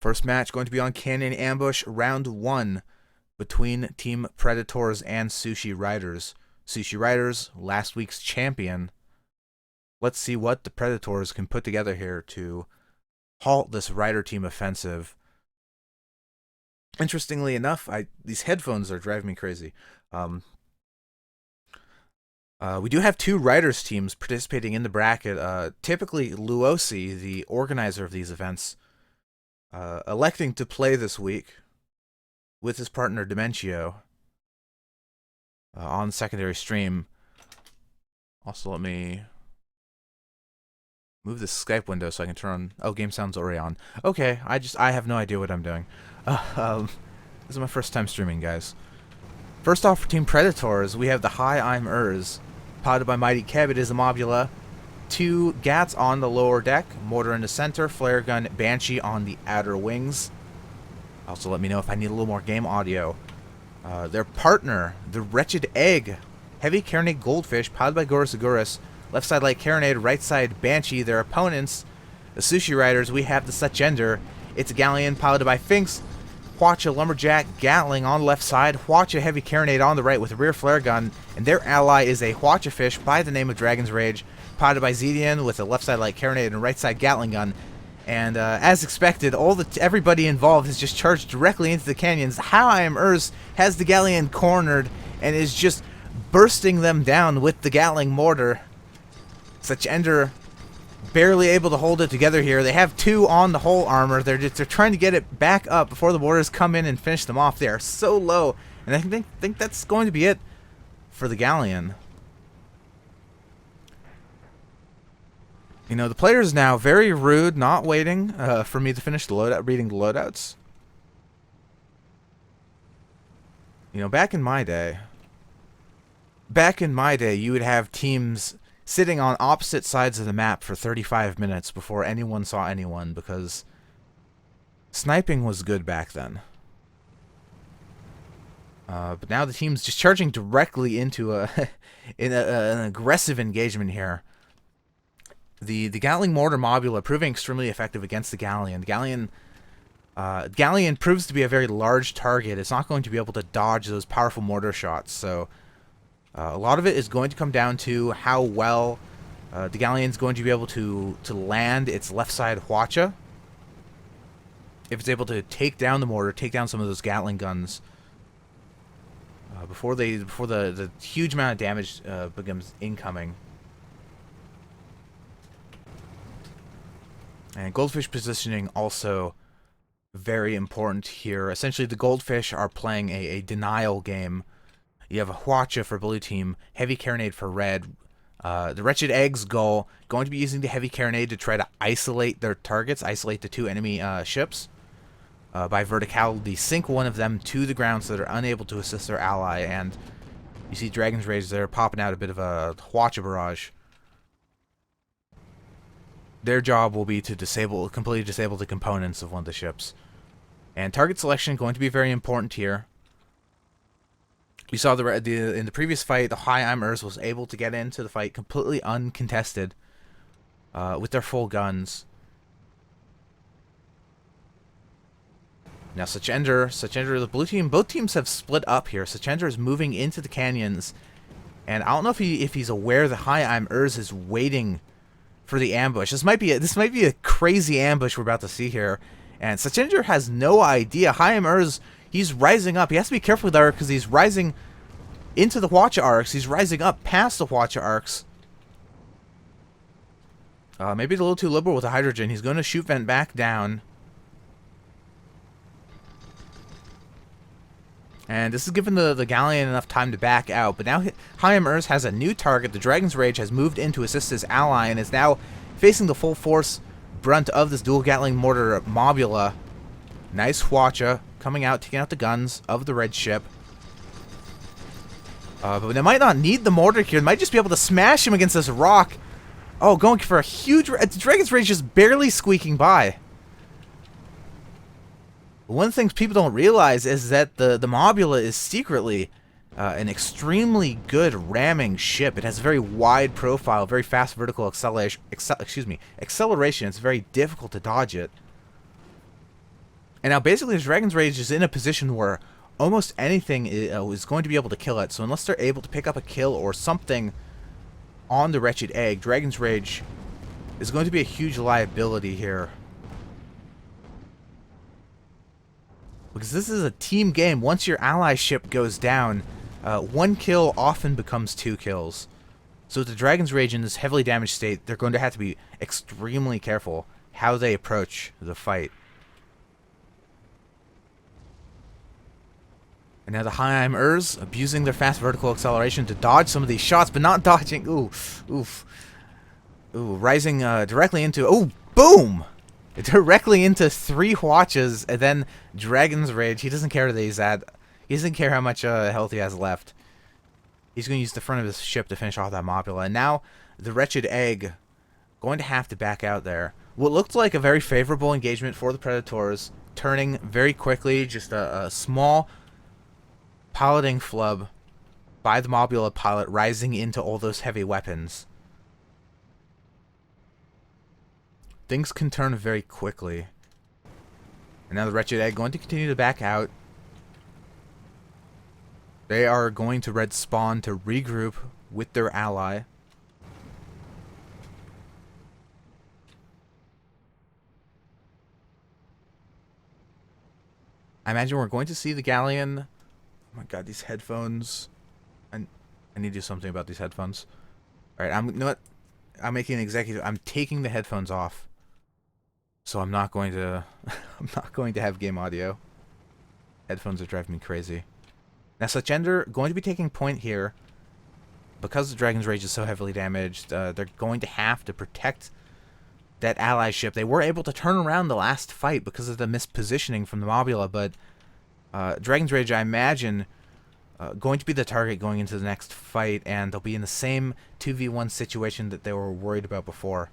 First match going to be on Canyon Ambush Round 1 between Team Predators and Sushi Ryders. Sushi Ryders, last week's champion. Let's see what the Predators can put together here to halt this Ryder team offensive. Interestingly enough, these headphones are driving me crazy. We do have two Ryders teams participating in the bracket. Typically, Luosi, the organizer of these events, electing to play this week with his partner Dementio on secondary stream. Also, let me move this Skype window so I can turn on. Oh, game sound's already on. Okay, I have no idea what I'm doing. This is my first time streaming, guys. First off, for Team Predators, we have the Hi, I'm Urs, piloted by Mighty Keb. It is a Mobula. 2 Gats on the lower deck, mortar in the center, flare gun, Banshee on the outer wings. Also, let me know if I need a little more game audio. Their partner, the Wretched Egg, heavy carronade goldfish, piloted by Gorus Agurus. Left side light carronade, right side Banshee. Their opponents, the Sushi Ryders, we have the Suchender. It's a galleon piloted by Finks. Hwacha Lumberjack Gatling on the left side, Hwacha heavy carronade on the right with a rear flare gun, and their ally is a Hwacha fish by the name of Dragon's Rage, piloted by Zedian with a left side light carronade and right side Gatling gun. And as expected, everybody involved has just charged directly into the canyons. How I Am Urs has the galleon cornered and is just bursting them down with the Gatling mortar. Suchender barely able to hold it together here. They have 2 on the whole armor. They're trying to get it back up before the mortars come in and finish them off. They are so low, and I think that's going to be it for the galleon. You know, the players now very rude, not waiting for me to finish the loadout, reading the loadouts. You know, back in my day, you would have teams sitting on opposite sides of the map for 35 minutes before anyone saw anyone, because sniping was good back then. But now the team's just charging directly into an aggressive engagement here. The Gatling Mortar Mobula proving extremely effective against the Galleon. The Galleon proves to be a very large target. It's not going to be able to dodge those powerful mortar shots, so a lot of it is going to come down to how well the Galleon's going to be able to land its left side Hwacha. If it's able to take down the mortar, take down some of those Gatling guns before the huge amount of damage becomes incoming. And goldfish positioning also very important here. Essentially, the goldfish are playing a denial game. You have a Hwacha for blue team, heavy carronade for red. The Wretched Egg's goal, going to be using the heavy carronade to try to isolate their targets, isolate the 2 enemy ships. By verticality, sink one of them to the ground so they're unable to assist their ally. And you see Dragon's Rage there popping out a bit of a Hwacha barrage. Their job will be to completely disable the components of one of the ships. And target selection going to be very important here. We saw in the previous fight, the Hi, I'm Urs was able to get into the fight completely uncontested with their full guns. Now Suchender, the blue team, both teams have split up here. Suchender is moving into the canyons, and I don't know if he's aware that Hi, I'm Urs is waiting for the ambush. This might be a crazy ambush we're about to see here, and Suchender has no idea. Hi, I'm Urs, he's rising up. He has to be careful there because he's rising into the Hwacha arcs. He's rising up past the Hwacha arcs. Maybe it's a little too liberal with the hydrogen. He's going to shoot vent back down. And this is giving the Galleon enough time to back out. But now Hi, I'm Urs has a new target. The Dragon's Rage has moved in to assist his ally and is now facing the full force brunt of this dual Gatling mortar Mobula. Nice Hwacha coming out, taking out the guns of the red ship. But they might not need the mortar here. They might just be able to smash him against this rock. Oh, going for a huge... The Dragon's Rage just barely squeaking by. One of the things people don't realize is that the Mobula is secretly an extremely good ramming ship. It has a very wide profile, very fast vertical acceleration. It's very difficult to dodge it. And now basically the Dragon's Rage is in a position where almost anything is going to be able to kill it. So unless they're able to pick up a kill or something on the Wretched Egg, Dragon's Rage is going to be a huge liability here. Because this is a team game. Once your ally ship goes down, one kill often becomes 2 kills. So with the Dragon's Rage in this heavily damaged state, they're going to have to be extremely careful how they approach the fight. And now the High-Heim Urs abusing their fast vertical acceleration to dodge some of these shots, but not dodging. Ooh, oof. Ooh, rising directly into... Oh, boom! Directly into 3 watches, and then Dragon's Rage. He doesn't care that he's at... He doesn't care how much health he has left. He's going to use the front of his ship to finish off that Mobula. And now the Wretched Egg going to have to back out there. What looked like a very favorable engagement for the Predators, turning very quickly, just a small piloting flub by the Mobula pilot, rising into all those heavy weapons. Things can turn very quickly. And now the Wretched Egg going to continue to back out. They are going to red spawn to regroup with their ally. I imagine we're going to see the Galleon. Oh my god, these headphones. I need to do something about these headphones. Alright, you know what? I'm making an executive. I'm taking the headphones off. So I'm not going to I'm not going to have game audio. Headphones are driving me crazy. Now Suchender going to be taking point here. Because the Dragon's Rage is so heavily damaged, they're going to have to protect that ally ship. They were able to turn around the last fight because of the mispositioning from the Mobula, but Dragon's Rage, I imagine, going to be the target going into the next fight, and they'll be in the same 2v1 situation that they were worried about before.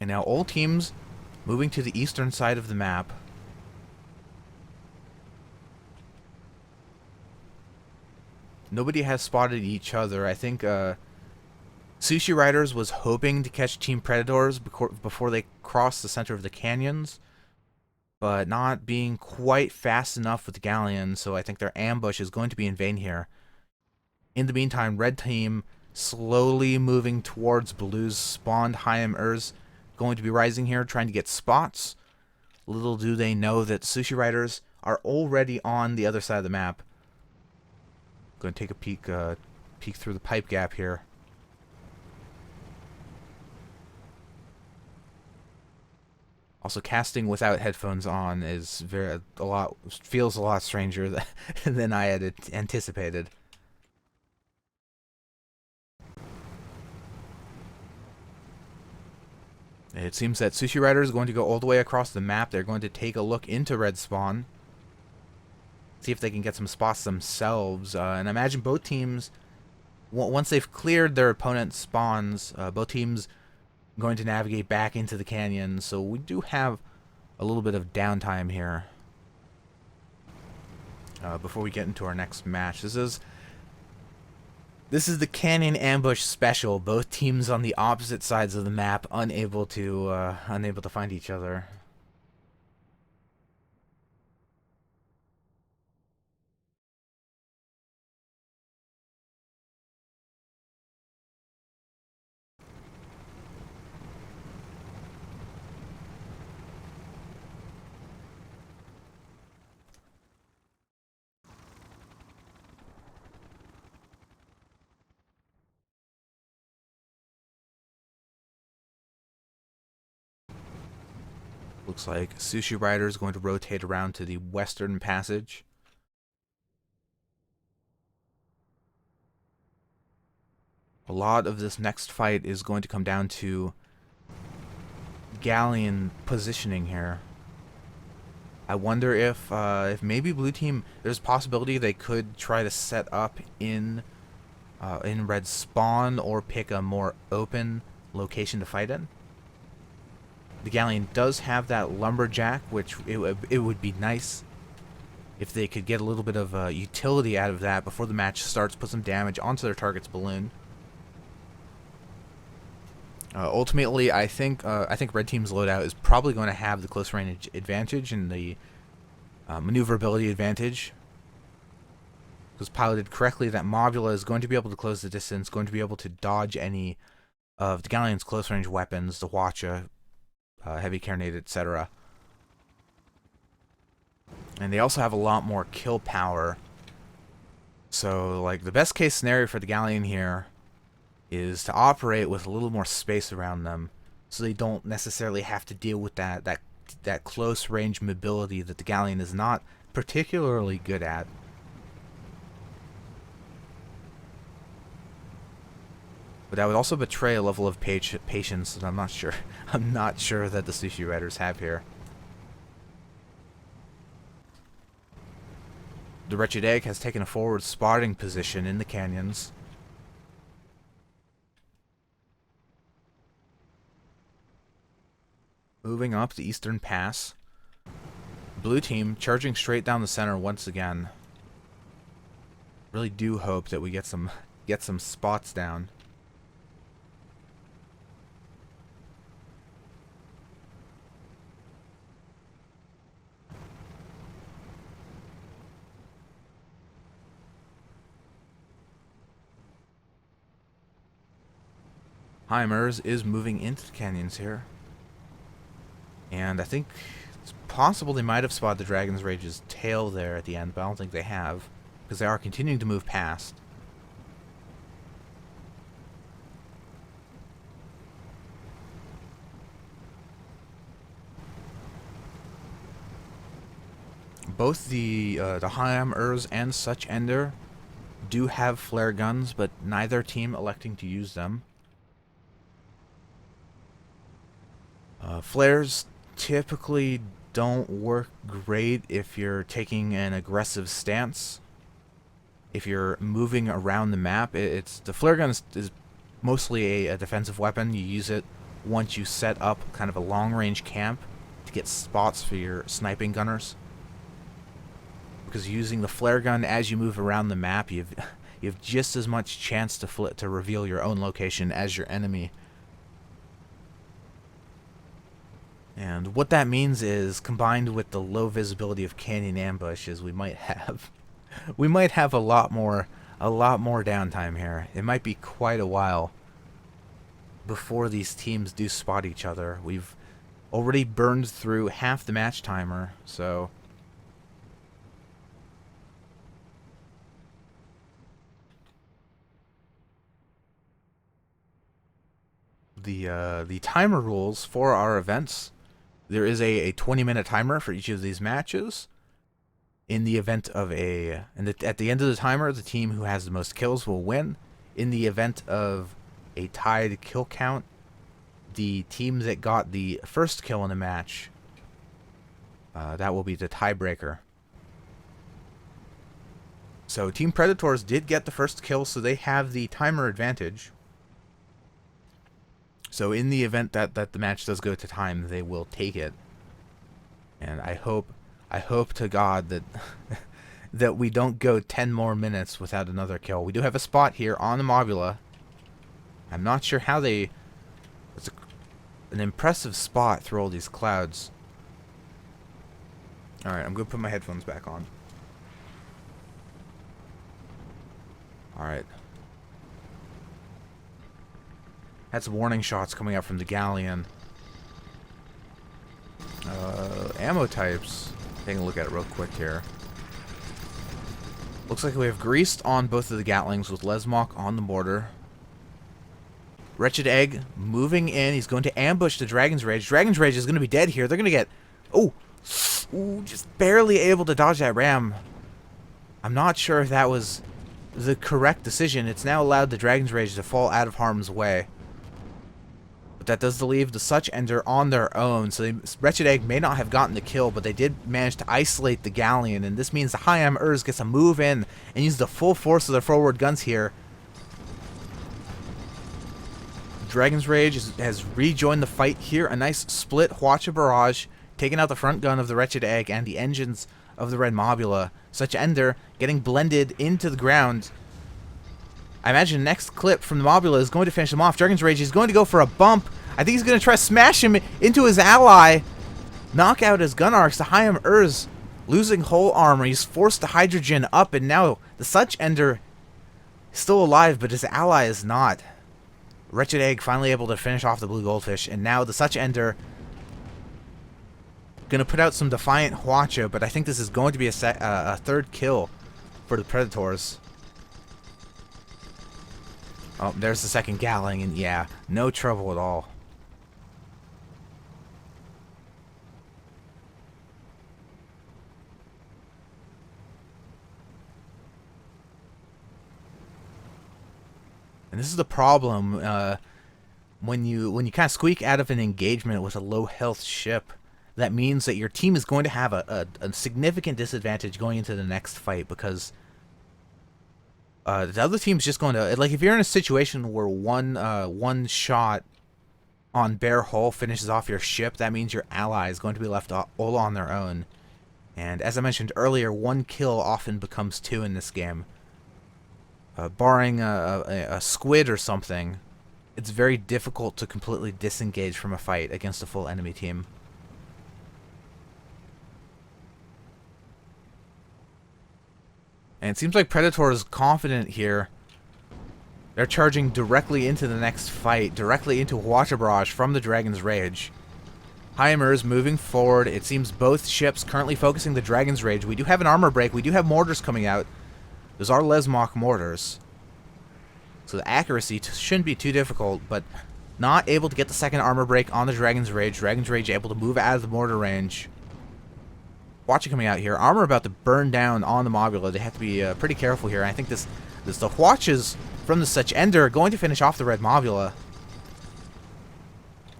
And now all teams moving to the eastern side of the map. Nobody has spotted each other. I think Sushi Ryders was hoping to catch Team Predators before they crossed the center of the canyons, but not being quite fast enough with the Galleon, so I think their ambush is going to be in vain here. In the meantime, Red Team slowly moving towards Blue's spawned High-Heim Urs, going to be rising here, trying to get spots. Little do they know that Sushi Ryders are already on the other side of the map. Going to take a peek through the pipe gap here. Also, casting without headphones on is feels a lot stranger than I had anticipated. It seems that Sushi Rider is going to go all the way across the map. They're going to take a look into red spawn, see if they can get some spots themselves. And I imagine both teams, once they've cleared their opponent's spawns, both teams going to navigate back into the canyon. So we do have a little bit of downtime here before we get into our next match. This is the Canyon Ambush Special. Both teams on the opposite sides of the map, unable to find each other. Looks like Sushi Rider is going to rotate around to the western passage. A lot of this next fight is going to come down to Galleon positioning here. I wonder if maybe Blue Team, there's a possibility they could try to set up in red spawn or pick a more open location to fight in. The Galleon does have that lumberjack, which it would be nice if they could get a little bit of utility out of that before the match starts, put some damage onto their target's balloon. Ultimately, I think Red Team's loadout is probably going to have the close range advantage and the maneuverability advantage. Because piloted correctly, that Mobula is going to be able to close the distance, going to be able to dodge any of the Galleon's close range weapons, the Hwacha, heavy carronade, etc. And they also have a lot more kill power. So, like, the best case scenario for the Galleon here is to operate with a little more space around them, so they don't necessarily have to deal with that close range mobility that the Galleon is not particularly good at. But that would also betray a level of patience that I'm not sure that the Sushi Ryders have here. The Wretched Egg has taken a forward spotting position in the canyons. Moving up the eastern pass. Blue team charging straight down the center once again. Really do hope that we get some spots down. Heimers is moving into the canyons here. And I think it's possible they might have spotted the Dragon's Rage's tail there at the end, but I don't think they have, because they are continuing to move past. Both the Heimers and Such Ender do have flare guns, but neither team electing to use them. Flares typically don't work great if you're taking an aggressive stance. If you're moving around the map, the flare gun is mostly a defensive weapon. You use it once you set up kind of a long-range camp to get spots for your sniping gunners. Because using the flare gun as you move around the map, you have just as much chance to reveal your own location as your enemy. And what that means is, combined with the low visibility of canyon ambushes, we might have a lot more downtime here. It might be quite a while before these teams do spot each other. We've already burned through half the match timer, so the timer rules for our events. There is a 20-minute timer for each of these matches. In the event of at the end of the timer, the team who has the most kills will win. In the event of a tied kill count, the team that got the first kill in the match, that will be the tiebreaker. So Team Predators did get the first kill, so they have the timer advantage. So in the event that the match does go to time, they will take it. And I hope to God that that we don't go 10 more minutes without another kill. We do have a spot here on the Mobula. I'm not sure how it's an impressive spot through all these clouds. Alright, I'm going to put my headphones back on. Alright. Had some warning shots coming out from the Galleon. Ammo types. Taking a look at it real quick here. Looks like we have Greased on both of the Gatlings with Lesmok on the border. Wretched Egg moving in. He's going to ambush the Dragon's Rage. Dragon's Rage is going to be dead here. They're going to get... Ooh, just barely able to dodge that ram. I'm not sure if that was the correct decision. It's now allowed the Dragon's Rage to fall out of harm's way. That does leave the Such Ender on their own, so Wretched Egg may not have gotten the kill, but they did manage to isolate the Galleon, and this means the Heimers gets to move in and use the full force of their forward guns here. Dragon's Rage has rejoined the fight here. A nice split Hwacha barrage, taking out the front gun of the Wretched Egg and the engines of the Red Mobula. Such Ender getting blended into the ground. I imagine the next clip from the Mobula is going to finish him off. Dragon's Rage is going to go for a bump. I think he's going to try to smash him into his ally. Knock out his gun arcs. The Hayam Urz losing whole armor. He's forced the hydrogen up, and now the Such Ender is still alive, but his ally is not. Wretched Egg finally able to finish off the blue goldfish, and now the Such Ender gonna put out some defiant Hwacha, but I think this is going to be a third kill for the Predators. Oh, there's the second Gatling, and yeah, no trouble at all. And this is the problem when you kind of squeak out of an engagement with a low health ship. That means that your team is going to have a significant disadvantage going into the next fight, because the other team's just going to, like, if you're in a situation where one shot on bare hull finishes off your ship, that means your ally is going to be left all on their own. And as I mentioned earlier, one kill often becomes two in this game. Barring a squid or something, it's very difficult to completely disengage from a fight against a full enemy team. And it seems like Predator is confident here. They're charging directly into the next fight, directly into Hwacha Barrage from the Dragon's Rage. Hayam Urz moving forward. It seems both ships currently focusing the Dragon's Rage. We do have an armor break. We do have mortars coming out. Those are Lesmach mortars. So the accuracy shouldn't be too difficult, but not able to get the second armor break on the Dragon's Rage. Dragon's Rage able to move out of the mortar range. Hwacha coming out here. Armor about to burn down on the Mobula. They have to be pretty careful here. I think the Hwachas from the Such Ender are going to finish off the red Mobula.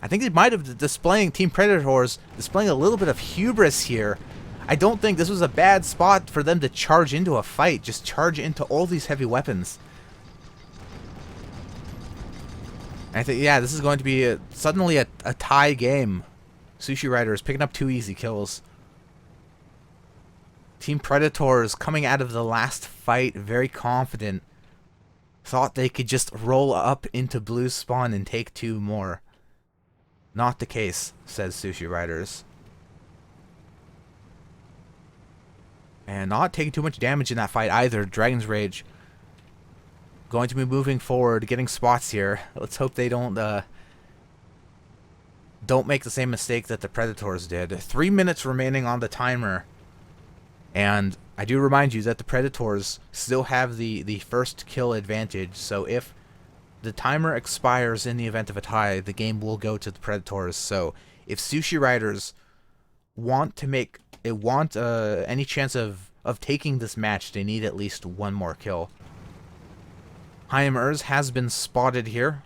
I think they might have displaying Team Predators displaying a little bit of hubris here. I don't think this was a bad spot for them to charge into a fight. Just charge into all these heavy weapons. I think, yeah, this is going to be suddenly a tie game. Sushi Ryders picking up 2 easy kills. Team Predators coming out of the last fight very confident. Thought they could just roll up into blue spawn and take 2 more. Not the case, says Sushi Ryders. And not taking too much damage in that fight either. Dragon's Rage going to be moving forward, getting spots here. Let's hope they don't make the same mistake that the Predators did. 3 minutes remaining on the timer. And I do remind you that the Predators still have the first kill advantage, so if the timer expires in the event of a tie, the game will go to the Predators. So if Sushi Ryders want any chance of taking this match, they need at least 1 more kill. Hayam Urz has been spotted here,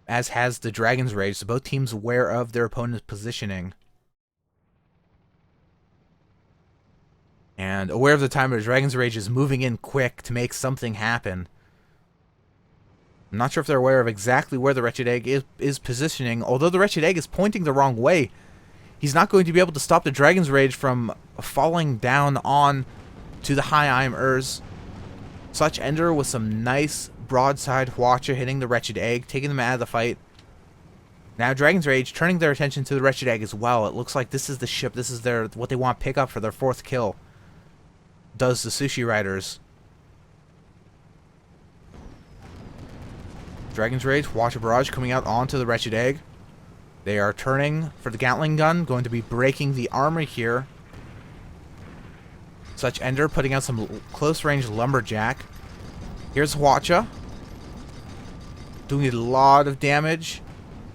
as has the Dragon's Rage, so both teams aware of their opponent's positioning. And aware of the timer, Dragon's Rage is moving in quick to make something happen. I'm not sure if they're aware of exactly where the Wretched Egg is positioning, although the Wretched Egg is pointing the wrong way. He's not going to be able to stop the Dragon's Rage from falling down on to the Hayam Urz. Such Ender with some nice broadside Hwacha hitting the Wretched Egg, taking them out of the fight. Now Dragon's Rage turning their attention to the Wretched Egg as well. It looks like this is the ship, this is what they want to pick up for their 4th kill. Does the Sushi Ryders. Dragon's Rage, Hwacha Barrage coming out onto the Wretched Egg. They are turning for the Gatling gun, going to be breaking the armor here. Such Ender putting out some close range lumberjack. Here's Hwacha. Doing a lot of damage.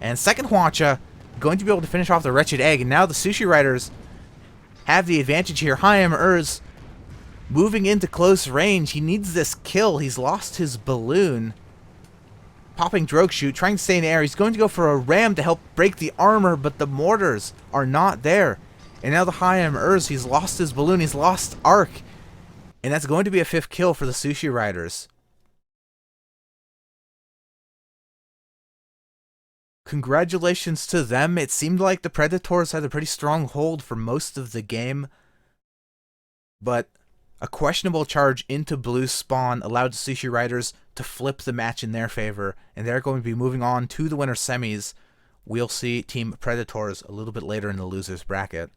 And second Hwacha going to be able to finish off the Wretched Egg. And now the Sushi Ryders have the advantage here. Hayam Urz moving into close range. He needs this kill. He's lost his balloon. Popping drogue shoot, trying to stay in the air. He's going to go for a ram to help break the armor, but the mortars are not there. And now the Hayam Urz, he's lost his balloon, he's lost arc. And that's going to be a 5th kill for the Sushi Ryders. Congratulations to them. It seemed like the Predators had a pretty strong hold for most of the game. But A questionable charge into blue spawn allowed the Sushi Ryders to flip the match in their favor, and they're going to be moving on to the winner semis. We'll see Team Predators a little bit later in the losers bracket.